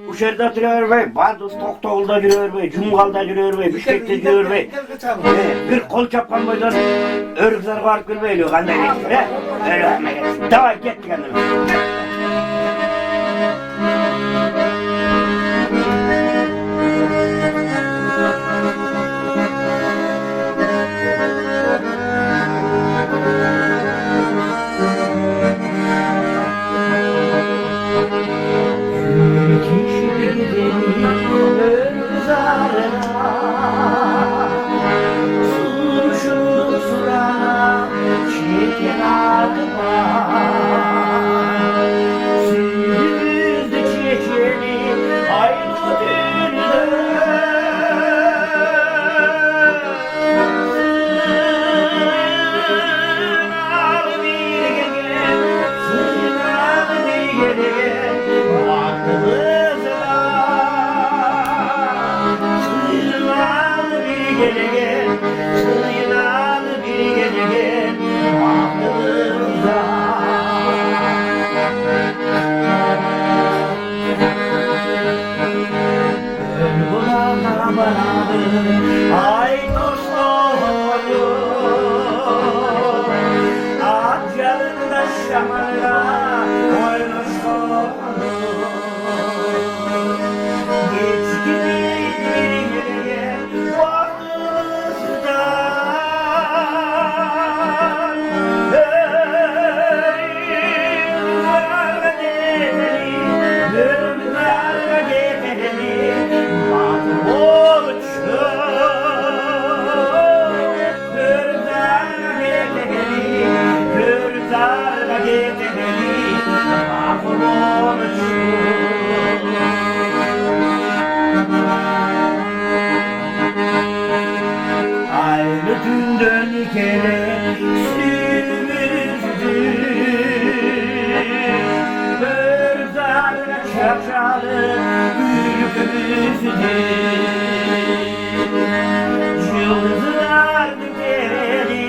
Uşer'de duruyor bey, Bardız Toktoğlu'da duruyor bey, Cumgal'da duruyor bey, Bişkek'te duruyor bey. Bir kol çapkan boydan örgüzler varıp gülmeyle kandan geçti be. Öyle yapma geçti. Tamam gitti kendime. Ay dostum, acalında şamarla oynuştum. Geç gibi geriye baktığımızda aynı dünden kere sürümüzdü, bir zarra çaçalı ülkümüzdü. Yıldızlar dikeli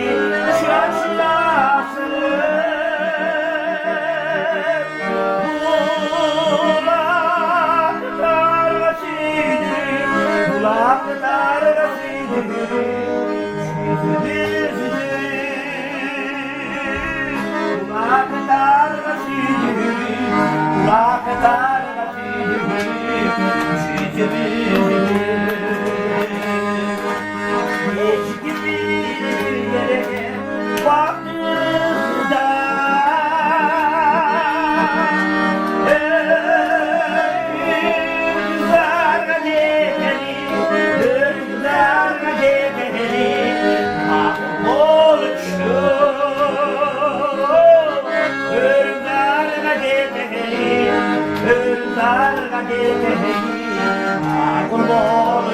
çaçlasın, kulaklar sildi, kulaklar sildi. Kurban